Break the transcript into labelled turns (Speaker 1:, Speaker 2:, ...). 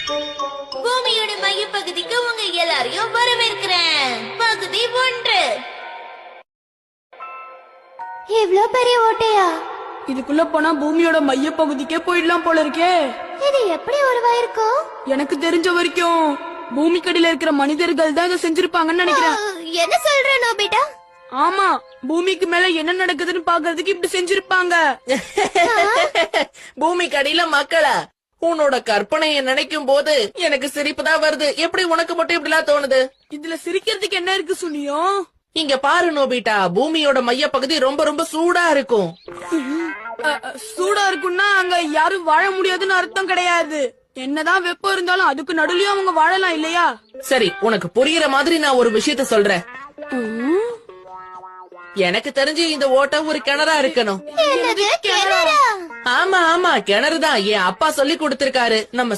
Speaker 1: பூமியோட மையப்பகுதிக்கு உங்க எல்லாரையும் வரவேற்கிறேன். பகுதி 1.
Speaker 2: இவ்ளோ பெரிய ஓட்டையா?
Speaker 3: இதுக்குள்ள போனா பூமியோட மைய பகுதிக்கே போயிடலாம் போல இருக்கே.
Speaker 2: இது எப்படி உருவாயிருக்கும்?
Speaker 3: எனக்கு தெரிஞ்ச வரைக்கும் பூமிக்கடியில இருக்கிற மனிதர்கள் தான் இதை செஞ்சிருப்பாங்கன்னு நினைக்கிறேன்.
Speaker 2: என்ன சொல்ற நோபிட்டா?
Speaker 3: ஆமா, பூமிக்கு மேல என்ன நடக்குதுன்னு பாக்குறதுக்கு இப்படி செஞ்சிருப்பாங்க.
Speaker 4: பூமிக்கு அடியில மக்களா? உன்னோட கற்பனையை நினைக்கும் போது எனக்கு சிரிப்பு தான் வருது. எப்படி உனக்கு மட்டும் இப்படிலாம் தோணுது?
Speaker 3: இதுல சிரிக்கிறதுக்கு என்ன இருக்கு சுனியும்?
Speaker 4: இங்க பாரு நோபிட்டா, பூமியோட மைய பகுதி ரொம்ப ரொம்ப சூடா இருக்கும்.
Speaker 3: சூடா இருக்குன்னா அங்க யாரும் வாழ முடியாதுன்னு அர்த்தம் கிடையாது. என்னதான் வெப்பம் இருந்தாலும் அதுக்கு நடுவுலயும் அவங்க வாழலாம் இல்லையா?
Speaker 4: சரி, உனக்கு புரியுற மாதிரி நான் ஒரு விஷயத்த சொல்றேன். எனக்கு தெரிஞ்சு இந்த ஓட்டை ஒரு கிணறா இருக்கணும்.
Speaker 2: என்னது கிணறா?
Speaker 4: ஆமா ஆமா, கிணறுதான். என் அப்பா சொல்லி கொடுத்திருக்காரு. நம்ம